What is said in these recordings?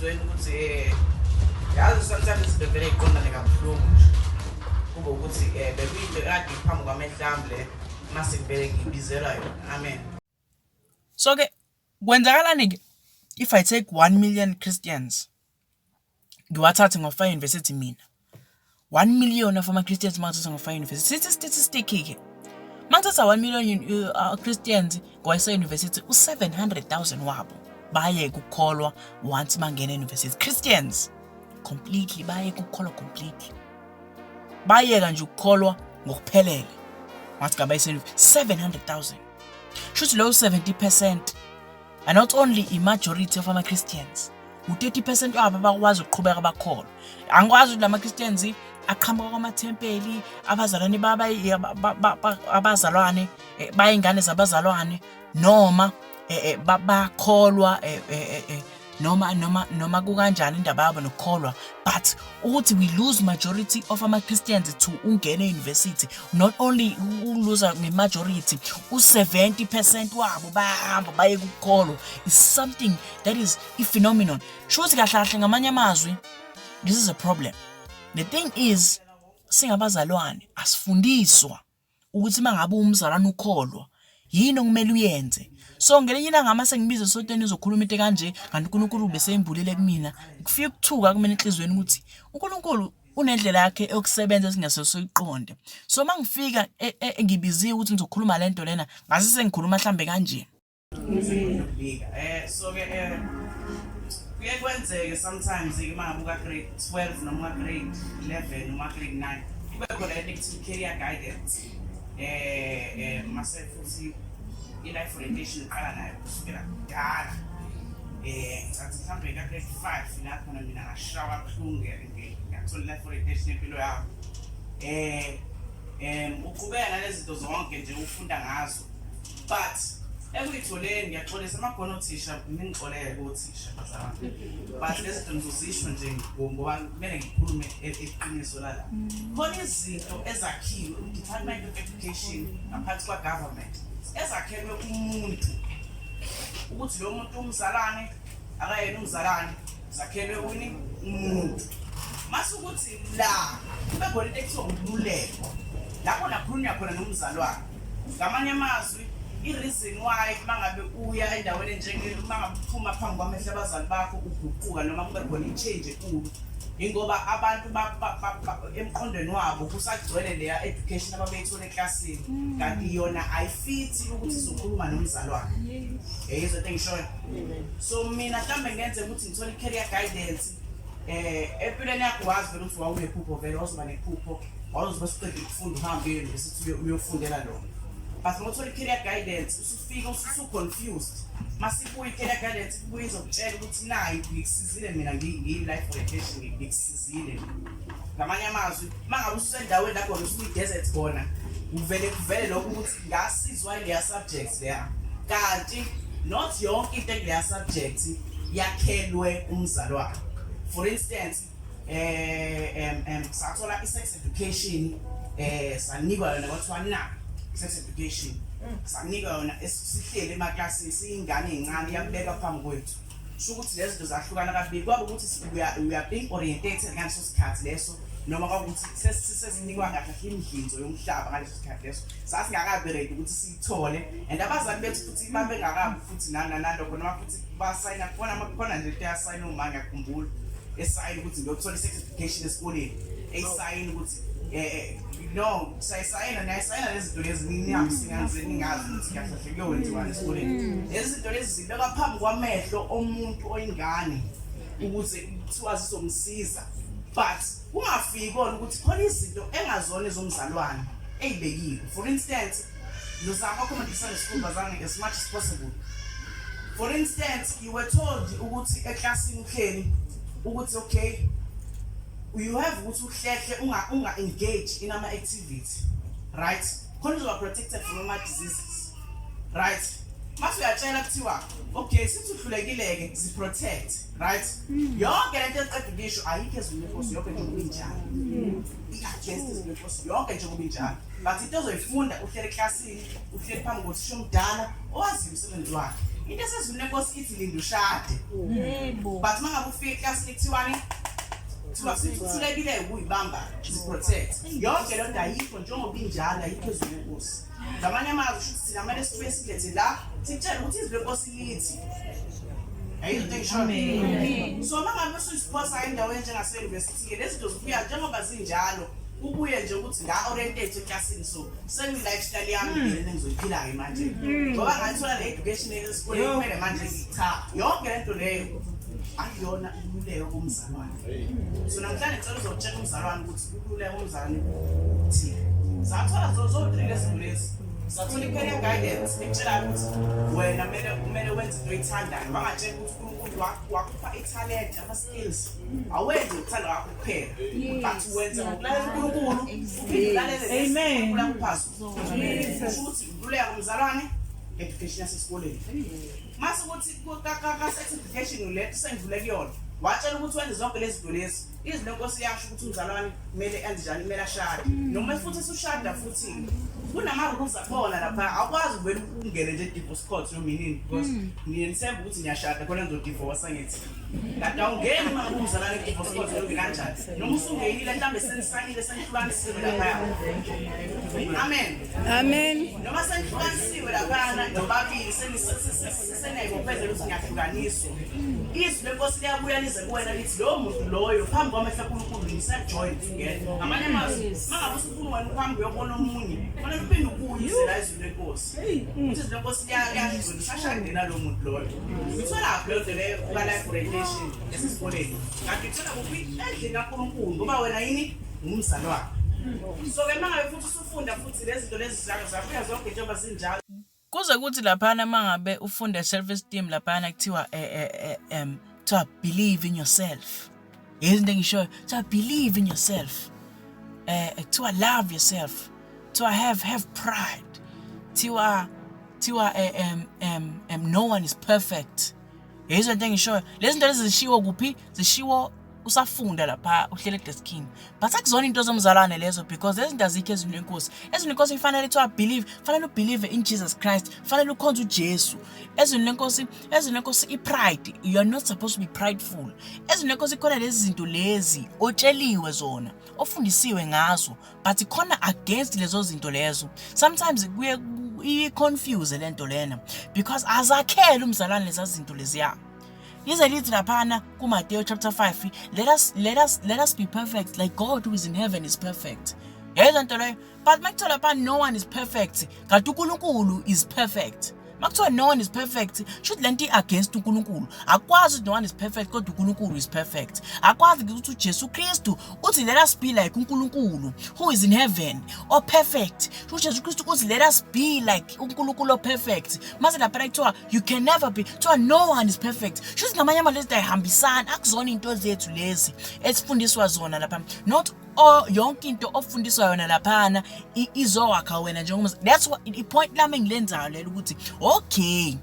enhlizweni ukuthi yazi sometimes sibevele iqondane kabuhlungu kube ukuthi bekuyinto kade phambi kwamehlamble mase kuvele ngibizelwa yona. Amen. So ke kwenzakalani ke if I take 1 million Christians ngiwathathe ngofaka university mina 1 million of ama-Christians mangithatha ngofaka university sithi statistic ke mangithatha 1 million Christians ngwayisa university u-700,000 wabo baye kukholwa once bangena university. Christians completely baye kukholwa completely bayeka nje ukukholwa ngokuphelele wathi kabayisa 700,000 shuthi low 70% and not only a majority of ama-Christians u-30% wabo bakwazi ukuqhubeka bakholwa. Angikwazi ukuthi lama-Christians aqhamuka kwamathempeli abazalwane abazalwane bayingane zabazalwane noma bakholwa noma kukanjani indaba yabo nokukholwa, but ukuthi we lose majority of ama-Christians to ungene university, not only lose nge-majority u-70% wabo bahamba baye kukholwa is something that is a phenomenon. Shuthi kahle kahle ngamanye amazwi this is a problem. The thing is singabazalwane asifundiswa ukuthi mangabe umzalwane ukholwa yini okumele uyenze. So ngelinye ilanga mase ngibiza sotweni uzokhuluma into kanje kanti uNkulunkulu besembulele kumina kufika ukuthuka kumina enhlizweni ukuthi uNkulunkulu unendlela yakhe yokusebenza esingasoyiqonde. So mangifika ngibiziwe ukuthi ngizokhuluma lento lena ngase sengikhuluma mhlambe kanje. So ke kuyekwenzeke sometimes imabuka grade 12 noma grade 11 noma grade 9 kube khona elective career guidance mase futhi i-life orientation iqala nayo kusukela kudala ngathi mhlambe ka grade 5 lapho mina ngashawa kabuhlungu ngathola i-life orientation empilo yami uqhubeka nalezi zinto zonke nje ufunda ngazo, but ekuyitholeni ngiyaxolisa amakhona othisha ngingixolele kothisha but lezi zinto ngizozisho nje ngoba kumele ngikhulume iqiniso la khona izinto ezakhiwe i-Department of Education ngaphansi kwa-government ezakhelwe umuntu ukuthi lo muntu umzalane akayena umzalane zakhelwe umuntu mase ukuthi la kube khona into ekuthiwa umluleko lapho nakhulunywa khona nomzalwane. Ngamanye amazwi i-reason why mangabe uya endaweni enjenge mangabe uphuma phambi kwamehlo abazali bakho uguquka noma kube khona i-change enkulu ingoba abantu emqondweni wabo kusagcwele leya education ababeyithola eklasini kanti yona ayifithi ukuthi sizokhuluma nomzalwane. Yizo into engishoyo. So mina mhlambe ngenze ukuthi ngithole i-career guidance empilweni yakho wazi vele ukuthi wawunephupho vele wazoba nephupho wazoba siqede ukufunda uhambe e-university uyofundela lona. But ngothola i-career guidance usufika usu-confused masibuye i-career guidance kubuye izokutshela ukuthi nayi ngikusizile mina ngiyi-life orientation ngikusizile. Ngamanye amazwi mangabe usendaweni lapho usuyi-desert khona kuvele lokho ukuthi ngasizwa leya subjects leya kanti not yonke into kuleya subject yakhelwe umzalwane. For instance sathola i-sex education sanikwa yona kwathiwa na sex education sanika yona esihlele emaklasini siyingane encane yakubeka phambi kwethu sho ukuthi lezi zinto zahlukana kabili kwaba ukuthi we are being orientated ngaleso sikhathi leso noma kwakuthi sesinikwa kahle imidlinzo yomhlaba ngaleso sikhathi leso sasingakabi ready ukuthi siyithole and abazali bethu futhi babe ngakabi futhi nando khona futhi basayina khona nje into yasayina uma ngiyakhumbula esayina ukuthi ngiyothola sex education esikoleni esayina ukuthi no sayina lezi zinto lezi ningazi ukuthi kahle kuyowenziwa esikoleni. Lezi zinto lezi zibeka phambi kwamehlo omuntu oyingane ukuze kuthiwa zizomsiza, but ungafiki kona ukuthi khona izinto engazona ezomzalwane ezibekiwe. For instance lozama accommodation school bazange as much as possible. For instance you were told ukuthi eklasini uhleli ukuthi okay you have ukuthi uhlele engage in ama activity, right? Khona uzoba protected from ama diseases, right? Mase uyatshela kuthiwa okay since uhlulekile ke zi protect, right? Yonke lento eqeda ngisho ayikho ezimposi yonke nje kubinjani i-against ezimposi yonke nje kubinjani, but into ozoyifunda uhlele eklasini uhlele phambi kothisha omdala owazi umsebenzi wakhe into esezwini lenkosi ithi linda ushade but mangabe ufika eklasini kuthiwani kuthiwa sithulekile ukuyibamba siprotect yonke lento ayikho njengoba injalo ayikho ezweni lenkosi ngamanye amazwi usho ukuthi thina kumele silethe la sitshele ukuthi izwi lenkosi lithi so mangabe usuyisiposa endaweni enjengaseyunivesithi-ke lezi zinto zibuya njengoba zinjalo ubuye nje ukuthi nga-orientate eklasini so semi-lifestyle yami lena engizoyiphila-ke manje ngoba ngayithola le-education esikoleni kumele manje cha yonke le nto leyo akuyona ululeko kumzalwane so namhlanje ngicela uzotsheka umzalwane ukuthi ululeko umzalwane uthini sathola zo-3 lezinto lezi sathola i-career guidance ekutshela ukuthi wena kumele wenze into oyithandayo bangatshela ukuthi uNkulunkulu wakupha i-talent ama-skills awenze ukuthanda kwakho kuphela but wenza ngokulalela uNkulunkulu uphinde ulalele uNkulunkulu akuphazi kusho ukuthi ululeka umzalwane education yasesikoleni mase ukuthi ka-certification uletha sengivule kuyona watshela ukuthi wenze zonke lezi zinto lezi izwi lenkosi yasho ukuthi umzalwane kumele enze njani kumele ashade noma futhi esushada futhi kunama-rules akhona lapha akwazi uvele ungene nje divorce court noma yinini because niyenisemba ukuthi niyashada khona nizodivorce ngithi kanti awungeni uma ngabe umzalwane ku-divorce court noma kanjani noma usungenile mhlawumbe senisayinile senihlukanisiwe laphaya amen noma senihlukanisiwe laphana nobabili senayibophelele ukuthi ngiyahlukaniswa izwi lenkosi liyabuya lize kuwena lithi lowo muntu loyo phambi kwamehlo kaNkulunkulu ngisajoin ngene ngamanye amazwi mangabe usufuna wena uphambi uyobona omunye kufanele uphinde ukuyize la izwi lenkosi ukuthi izwi lenkosi liyashizwe lishashane nalowo muntu loyo ngitholaphi leyo nto leyo ka-life orientation esesikoleni kanti ngithola kuphi endlini kaNkulunkulu ngoba wena yini ngumzalwane so-ke mangabe futhi usufunda futhi lezi zinto lezi zafika zonke njengoba zinjalo kuze kuthi laphana mangabe ufunda self-esteem laphana kuthiwa to believe in yourself. Isn't it sure? To believe in yourself. To love yourself. To have pride. To no one is perfect. Isn't it sure? Listen to this zishiwo kuphi? Zishiwo usafunda lapha uhlele deskini. But akuzona into zomzalwane lezo because lezinto azikho ezweni lenkosi. Ezweni lenkosi ifanele to believe, fanele believe in Jesus Christ, fanele ukhonza uJesu. Ezweni lenkosi ipride. You are not supposed to be prideful. Ezweni lenkosi khona lezi zinto lezi otsheliwe zona, ofundisiwe ngazo, but khona against lezo zinto lezo. Sometimes kuye confuse lento lena because azakhela umzalwane lezi zinto leziya. Yize lithi laphana kuMateyu chapter 5, let us be perfect like God who is in heaven is perfect. Yezwa nto leyo, but makuthiwa lapha no one is perfect, kanti uNkulunkulu is perfect. Makuthiwa no one is perfect, should lenti against uNkulunkulu. Akwazi no one is perfect kodwa uNkulunkulu is perfect. Akwazi ukuthi uJesu Kristu uthi let us be like uNkulunkulu who is in heaven or perfect. uJesu Kristu uthi let us be like uNkulunkulu perfect. Mase lapha kuthiwa you can never be. Kuthiwa no one is perfect. Shothi ngamanye amazwi ayihambisana akuzona into zethu lezi esifundiswa zona lapha. Not yonke into ofundiswa yona laphana izowakha wena njengoba. That's what ipoint lami ngilenzayo lelo ukuthi okay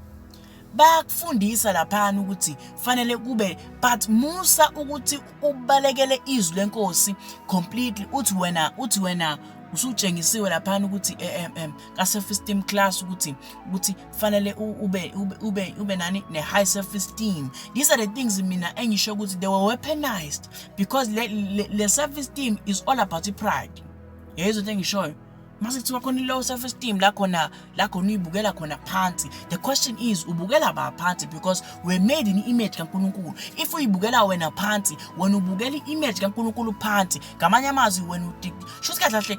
bakufundisa laphana ukuthi fanele kube but musa ukuthi ubalekele izwi lenkosi completely uthi wena usutshengisiwe laphana ukuthi ka self esteem class ukuthi fanele ube nani ne high self esteem. These are the things mina engisho ukuthi they were weaponized because le self esteem is all about pride. Yezo into engishoyo mase kuthiwa khona low self esteem la khona uyibukela khona phansi. The question is ubukela ba phansi because we're made in the image kaNkulunkulu. If uyibukela wena phansi, wena ubukela i-image kaNkulunkulu phansi, ngamanye amazwi wena shuthi kahle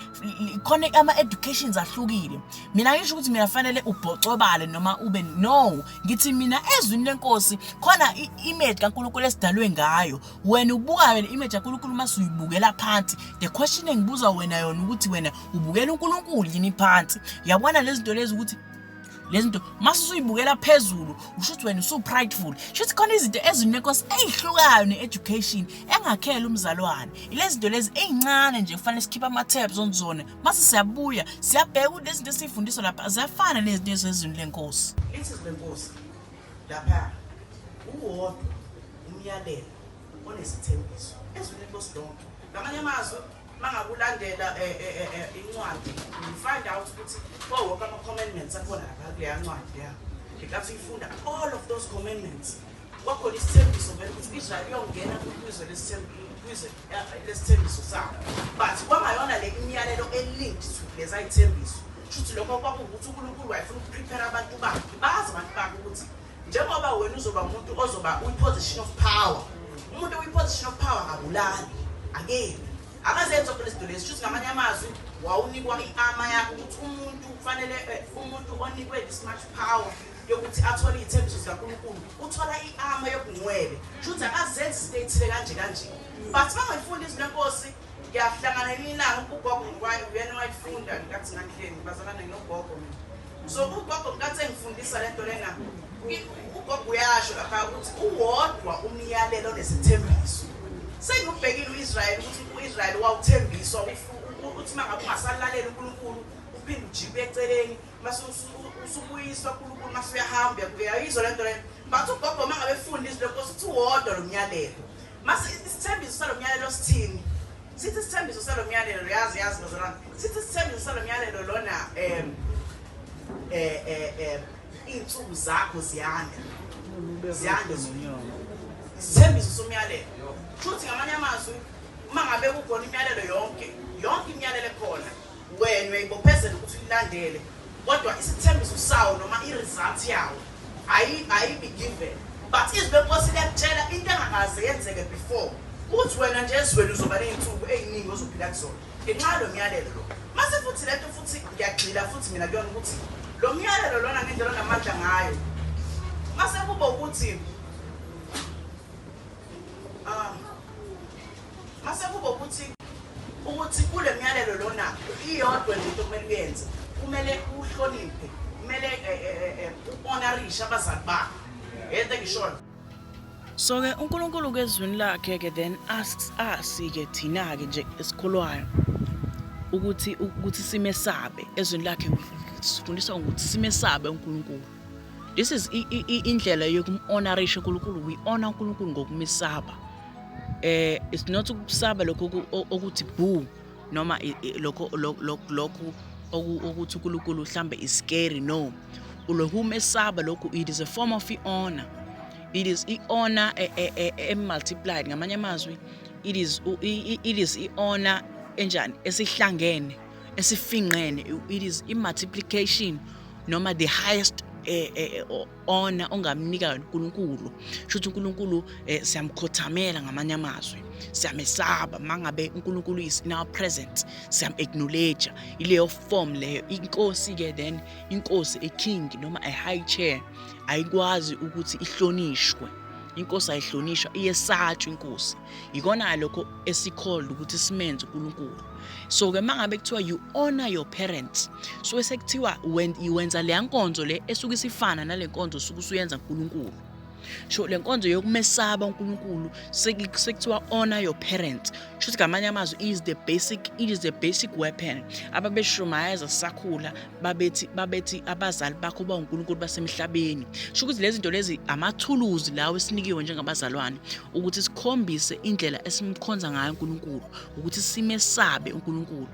khona ama educations ahlukile. Mina ngisho ukuthi mina fanele ubhocobale noma ube no, ngithi mina ezwini lenkosi khona i-image kaNkulunkulu esidalwe ngayo. Wena ubuka le image kaNkulunkulu mase uyibukela phansi. The question engibuza wena yona ukuthi wena ubukela uNkulunkulu yini phansi. Yabona lezi zinto lezi ukuthi lezi zinto mase uyibukela phezulu ushuthi wena usu prideful. Shuthi khona izinto ezwini lenkosi ezihlukayo ne-education engakhela umzalwane. Ilezi zinto lezi ezincane nje kufanele sikhipha ama-tabs onzona mase siyabuya siyabheka ukuthi lezi zinto esifundiswa lapha ziyafana nezinto ezwini lenkosi. Izwi lenkosi lapha uwodwa umyalelo onesithembiso ezwini lenkosi lonke. Ngamanye amazwi mangakulandela incwadi you find out ukuthi wonke ama-commandments akhona lapha kuleya ncwadi leya ngenkathi uyifunda all of those commandments kwakhona isithembiso vele ukuthi Israel iyongena kwizwe lesithembiso sabo but kwangayona le imiyalelo elinked to lezi ayithembiso futhi lokho kwakuwukuthi uNkulunkulu wayefuna ukuprepare abantu bakhe bazi abantu bakhe ukuthi njengoba wena uzoba umuntu ozoba uyi-position of power umuntu uyi-position of power akabulali again akazenzo kwezinto lezi futhi ngamanye amazwi wawunikwa i-armor yakho ukuthi umuntu kufanele umuntu onikwe this much power yokuthi athole izithembiso zikaNkulunkulu uthola i-armor yobungcwele futhi akazenzi izinto ezithile kanje but bangayifunda izinto lenkosi ngiyahlangana nina ugogo ngwayo uyena wayifunda ngathi ngahleni bazalana nogogo mina so ugogo ngathi engifundisa lento lena ugogo uyasho lapha ukuthi uwodwa umyalelo nesithembiso sengubhekile uIsrael ukuthi uIsrael wawuthembiswa ukuthi mangabe ungasalalela uNkulunkulu uphinde ujibe eceleni mase usubuyiswa uNkulunkulu mase uyahamba uyayizwa lento lena but ugogo mangabe efunda izinto lenkosi uthi uwodwa lo myalelo mase isithembiso salomyalelo sithini sithi isithembiso salomyalelo yazi bazalwane sithi isithembiso salomyalelo lona insuku zakho ziyanda isithembiso somyalelo futhi ngamanye amazwi mangabe kukhona imyalelo yonke imyalelo ekhona wena uyayibophezela ukuthi uyilandele kodwa isithembiso sawo noma i-result yawo ayibi given but izwe lenkosi liyakutshela into engakaze yenzeke before ukuthi wena nje ezweni uzoba ney'nsuku ey'ningi ozophila kuzona ngenxa lo myalelo lo mase futhi lento futhi ngiyagxila futhi mina kuyona ukuthi lo myalelo lona ngendlela onamandla ngayo mase kuba ukuthi mase kuba ukuthi kule myalelo lona iyodwa nje into kumele uyenze kumele uhloniphe kumele uhonorishe abazali bakho yento engishona. So ke uNkulunkulu kezwini lakhe ke then asks us ke thina ke nje esikholwayo ukuthi simesabe ezweni lakhe sifundiswa ukuthi simesabe uNkulunkulu. This is indlela yokumhonorisha uNkulunkulu. We honor uNkulunkulu ngokumesaba. It's not ukusaba lokho okuthi boo noma lokho ukuthi uNkulunkulu mhlambe is scary. No, ulokhu mesaba lokho it is a form of honor. It is honor multiplied ngamanye amazwi it is honor enjani esihlangene esifinqene. It is multiplication noma the highest honor ongamnika uNkulunkulu. Shothi uNkulunkulu siyamkhothamela ngamanye amazwi siyamesaba mangabe uNkulunkulu is in our presence siyam-acknowledge ileyo form leyo. Inkosi ke then inkosi a king noma a high chair ayikwazi ukuthi ihlonishwe. Inkosi ayihlonishwa iyesatshwa inkosi ikona lokho esikholwa ukuthi simenze uNkulunkulu. So ke mangabe kuthiwa you honor your parents so esekuthiwa when iwenza le nkonzo le esuke isifana nale nkonzo suku usuyenza uNkulunkulu. So le nkonzo yokumesaba uNkulunkulu sekuthiwa honor your parents. Shothi ngamanye amazwi it is the basic weapon ababeshumayeza sakhula babethi abazali bakho ba uNkulunkulu basemhlabeni. Sho ukuthi lezi zinto lezi amathuluzi lawo esinikiwe njengabazalwane ukuthi sikhombise indlela esimkhonza ngayo uNkulunkulu ukuthi simesabe uNkulunkulu.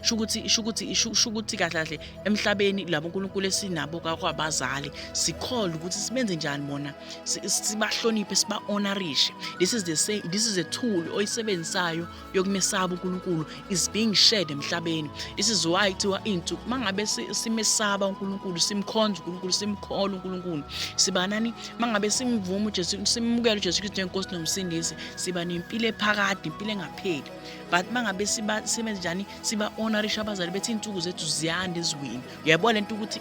Sho ukuthi kahle emhlabeni labo uNkulunkulu esinabo kwabazali sikholwa ukuthi sibenze njani bona sibahloniphe siba-honorishe. This is a tool oyisebenzisayo yokumesaba uNkulunkulu is being shared emhlabeni. This is why kuthiwa into mangabe simesaba uNkulunkulu simkhonza uNkulunkulu simkhola uNkulunkulu siba nani mangabe simvuma uJesu simukela uJesu Kristu njengenkosi nomsindisi siba nempilo ephakade impilo engapheli. But mangabe sibenze njani siba-honorisha abazali bethi insuku zethu ziyanda ezweni. Uyabona lento ukuthi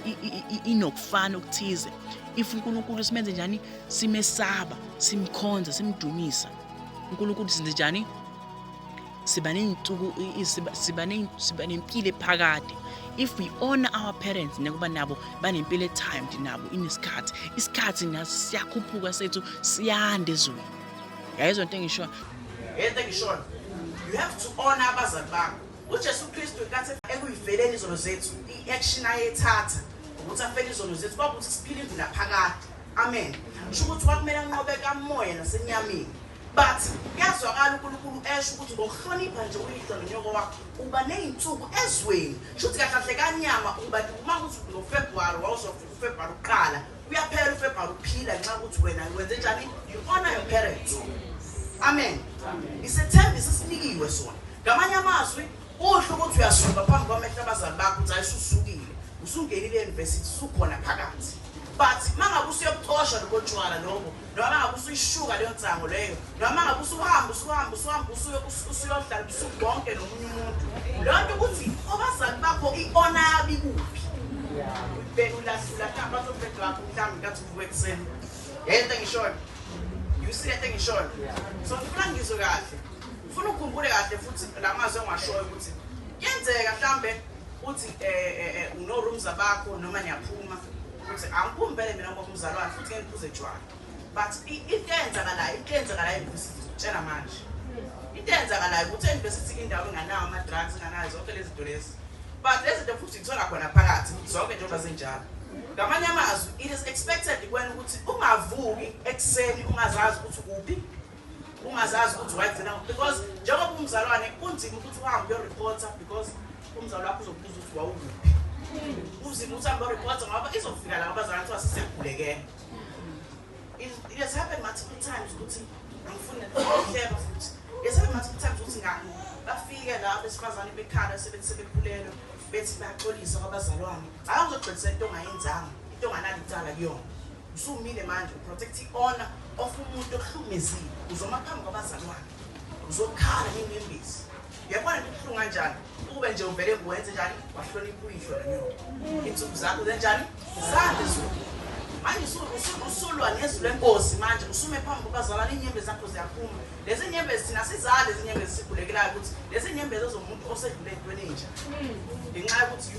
inokufana okuthize. If uNkulunkulu simenze njani simesaba simkhonza simdumisa uNkulunkulu senze njani siba nensuku siba nempilo ephakade. If we honor our parents nekuba nabo banempilo etimed nabo isikhathi naso siyakhuphuka sethu siyanda ezweni. Yayizwa into engisho you have to honor abazali bakho. uJesu Kristu kathi ekuyiveleni izono zethu i-action ayethatha ukuthi afele izono zethu kwakuthi siphile impilo phakade. Amen. Sho ukuthi wakumele anqobe kamoya nasenyameni but kuyazwakala uNkulunkulu esho ukuthi ngokuhlonipha nje uyihlo nonyoko wakho uba nezinsuku ezweni shuthi kahle kanyama uba uma kuthi ngoFebruary February uqala uyaphela uFebruary uphila nxa ukuthi wena wenze njani you honor your parents. Amen. Isethembiso sinikiwe sona. Ngamanye amazwi usho ukuthi uyasuka phambi kwamehlo abazali bakho uthi ayisusukile usungenile euniversity usukhona phakathi. But mangabe usuyokuxosha lokotshwala lokho noma mangabe usuyishuka leyo nsango leyo noma mangabe usuyodlala usuku bonke nomunye umuntu lonto ukuthi abazali bakho iona yabi kuphi ubhekulahlula khamba sofethu wakho mhlawumbe kathi uvuke ekseni yento engishoyo you see that engishoyo so ngifuna ngizwe kahle ufuna ukukhumbule kahle futhi lamazwi engashoyo ukuthi yenzeka mhlambe uthi unorooms abakho noma niyaphuma ukuthi angikumbele mina ngoba umzalwane futhi ngiphuze tshwala but intenzakalayo university utshela manje intenzakalayo ukuthi university indawo enganawo ama drugs enganayo zonke lezi zinto lezi but lezi zinto futhi ngithola khona phakathi zonke njengoba zenjalo. Ngamanye amazwi it is expected kwena ukuthi ungavuki ekseni ungazazi ukuthi kuphi ungazazi ukuthi wayenzena because njengoba umzalwane kunzima ukuthi uhambe uyoreporta because umzalwane wakho uzokubuza ukuthi wawukuphi uzima ukuthi uhambe uyoreporta ngoba izofika la abazalwane kuthiwa sisekhulekene. It has happened multiple times ukuthi ngifuna ukuhleba futhi it has happened multiple times ukuthi ngani bafike la besifazane bekhala sebekhulelwe bethi bayaxolisa kwabazalwane awuzogcwalisa into ongayenzanga into onganalo icala kuyona usumile manje uprotect i-honor of umuntu ohlukumezile uzoma phambi kwabazalwane uzokhala ngenyembezi uyabona into kuhlunga kanjani ube nje uvele nguwenze njani wahlonipha uyihlo nonyoko insuku zakho zenjani zande manje usulwa nezwi lenkosi manje usume phambi kwabazalwane inyembezi zakho ziyaphuma lezi nyembezi thina sizale lezi nyembezi sikhulekelayo ukuthi lezi nyembezi ezomuntu osedlule entweni entsha ngenxa yokuthi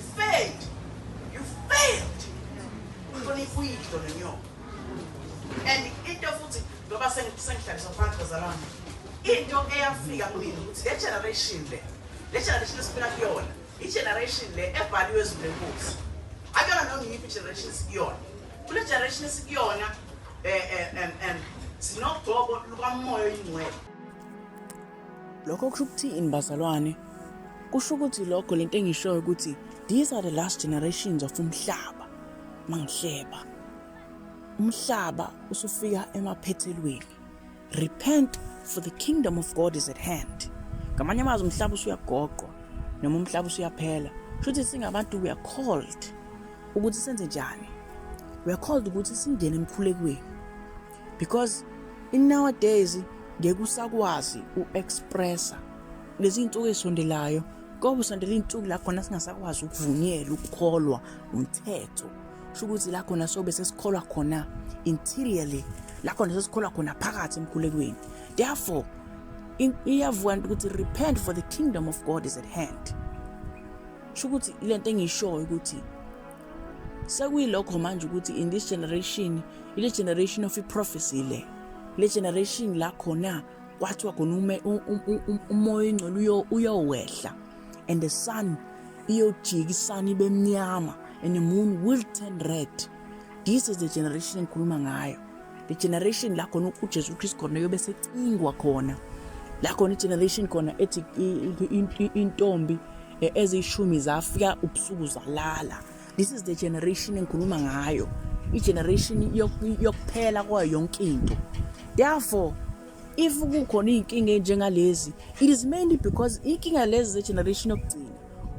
you failed uhlonipha uyihlo nonyoko. And into futhi ngoba sengihlalisa phansi kwabazalwane into eyafika kumina ukuthi le generation esiphila kuyona i-generation le ebhaliwe ezwi lenkosi akuyona noma yiphi generation sikuyona kule generation esikuyona sinogcobo lukamoya oyingcwele. Lokho kusho ukuthini bazalwane? Kusho ukuthi lokho lento engishoyo ukuthi these are the last generations of umhlaba. Mangihleba umhlaba usufika emaphethelweni. Repent for the kingdom of God is at hand. Ngamanye amazwi umhlaba usuyagoqwa noma umhlaba usuyaphela. Shuthi singabantu we are called ukuthi senze njani? We are called ukuthi singene emkhulekweni because in nowadays ngeke usakwazi uexpressa lezi insuku ezisondelayo ngoba usondela insuku la khona singasakwazi ukuvunyela ukukholwa umthetho ukuthi la khona sobe sesikholwa khona interiorly la khona sesikholwa khona phakathi emkhulekweni. Therefore iyavuka ukuthi repent for the kingdom of God is at hand. Shukuthi lento engishoyo ukuthi sekuyilokho manje ukuthi in this generation ile generation of prophecy le generation la khona kwathiwa khona umoya ingcolo uyowehla and the sun iyojika isani bemnyama and the moon will turn red. This is the generation engikhuluma ngayo, the generation la khona uJesu Kristu khona yobe secingwa khona la khona igeneration khona ethi intombi ezishumi zafika ubusuku zalala. This is the generation engikhuluma ngayo, i-generation yokuphela kwayo yonke into. Therefore if kukhona inkinga enjengalezi it is mainly because inkinga lezi ze generation yokugcina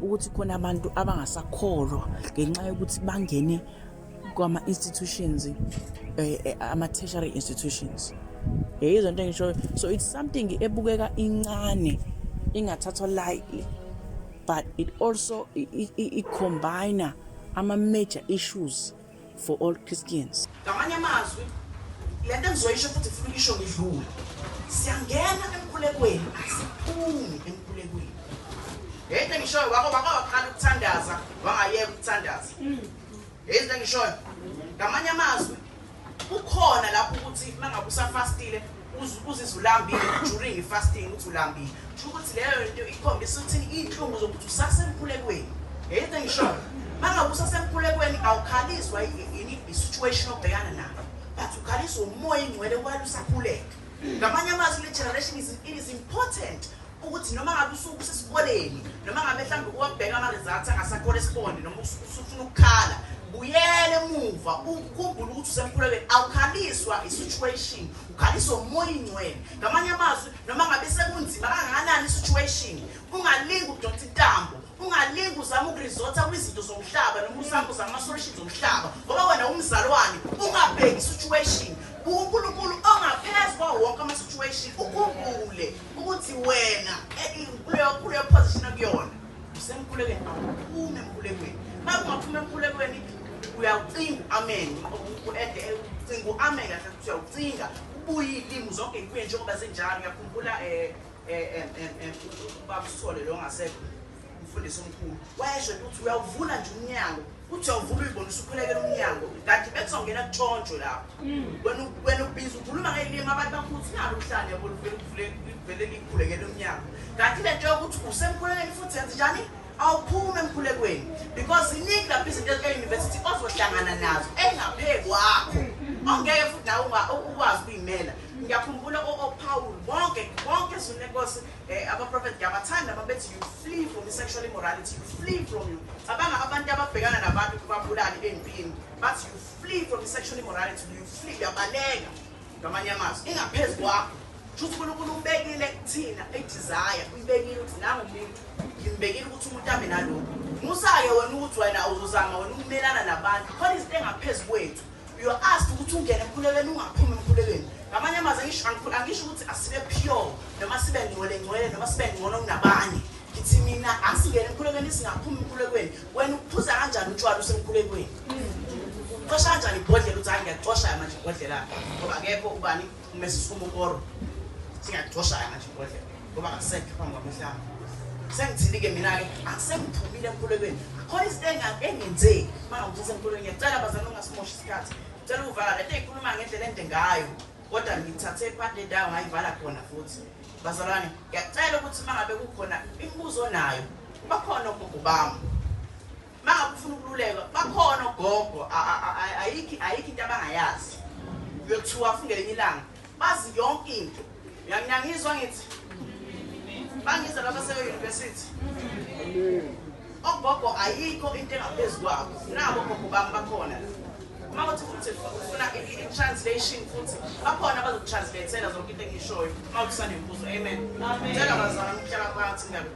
ukuthi khona abantu abangasakholwa ngenxa yokuthi bangene kwama institutions ama tertiary institutions. Yizo into engisho, so it's something ebukeka incane ingathathwa lightly, but it also it combine ama major issues for all Christians. Ngamanye amazwi lento engizoyisho futhi ufuna ukisho ngidlula siyangena emkhulekweni asiphumi emkhulekweni. Yento engishoyo waqala ukuthandaza wangayeka ukuthandaza. Yento engishoyo ngamanye amazwi ukhona lapho ukuthi mangabe usafastile uzizwe ulambile during fasting uthi ulambile. Ukuthi leyo into ikhombisa ukuthi inhlungu zokuthi usasemkhulekweni. Yento engishoyo mangabe usasemkhulekweni awukhaliswa i situation obhekana nayo, but ukhaliswa umoya ingcwele kwalo usakhuleka. ngamanye amazwi le generation is important ukuthi noma ngabe usuku sesikoleni noma ngabe mhlawumbe uwabheka ama-results angasacorrespond noma usufuna ukukhala buyele emuva ukukhumbula ukuthi usemkhulekweni awukhaliswa i-situation ukhaliswa umoya ingcwele ngamanye amazwi noma ngabe sekunzima kangakanani i-situation ungalingi ukudonsa intambo ungalingi uzama ukuresorta kwizinto zomhlaba noma uzama ama-solutions zomhlaba ngoba wena umzalwane ungabheki i-situation uNkulunkulu ongaphezu kwawo wonke ama-situation ukhumbule ukuthi wena kuleyo position akuyona usemkhulekweni awuphume emkhulekweni uma ungaphuma emkhulekweni uyawucinga amen ucinga u-amen kahle ukuthi uyawucinga ubuye iy'limu zonke y'kuye njengoba zinjalo ngiyakhumbula ubaba uSithole lo ongasekho umfundisi omkhulu wayesho ukuthi uyawuvula nje umnyango uthi uyawuvula uyibona usukhulekela umnyango kanti bekuzongena kutshontshwe lapho wena ubhizi ukhuluma ngey'limu abantu bakuthi nalo uhlane yabo vele likhulekela umnyango kanti le nto yokuthi usemkhulekweni futhi yenza njani awuphume emkhulekweni because ziningi lapho izinto e-university ozohlangana nazo engaphezu kwakho ongeke futhi nawe ukwazi ukuyimela ngiyakhumbula oPaul bonke ezweni lenkosi abaprofethi ngiyabathanda babethi you flee from the sexual immorality you flee from you abanga abantu ababhekana nabantu kubabulali empini but you flee from the sexual immorality you flee uyabaleka ngamanye amazwi ingaphezu kwakho futhi uNkulunkulu umbekile kuthina i-desire uyibekile ukuthi nangumuntu ngimbekile ukuthi umuntu abe nalokho musayo wena ukuthi wena uzozama wena ukumelana nabantu khona izinto engaphezu kwethu you are asked ukuthi ungene emkhulekweni ungaphumi emkhulekweni ngamanye amazwi angisho ukuthi asibe pure noma sibe ngcwele noma sibe ngcono kunabanye ngithi mina asingene emkhulekweni singaphumi emkhulekweni wena uphuza kanjani utshwala usemkhulekweni uxosha kanjani ibhodlela uthi hayi ngiyacosha manje ibhodlela ngoba akekho ubani umesisi umukoro singacosha manje ibhodlela ngoba akasekho phambi kwamhlanga sengithini-ke mina-ke asengiphumile emkhulekweni khona izinto engenzeki uma ngawuthisa emkhulekweni ngiyacela abazali ungasimoshi isikhathi ngicela ukuvala le nto eyikhuluma ngendlela ende ngayo kodwa ngithathe iphathi lendawo ngayivala khona futhi bazalwane ngiyacela ukuthi uma ngabe kukhona imibuzo onayo bakhona ogogo bami uma ngabe ufuna ukululeka bakhona ogogo ayikho into abangayazi uyokuthiwa afunge lenye ilanga bazi yonke into ngiyangizwa ngithi bangiza laba sebe-university ogogo ayikho into engaphezu kwabo nabo ogogo bami bakhona uma kuthi futhi ufuna i-translation futhi bakhona bazokutranslate-ela zonke into engishoyo uma kusanembuzo amen cela bazalwane ukuhlala phansi ngabe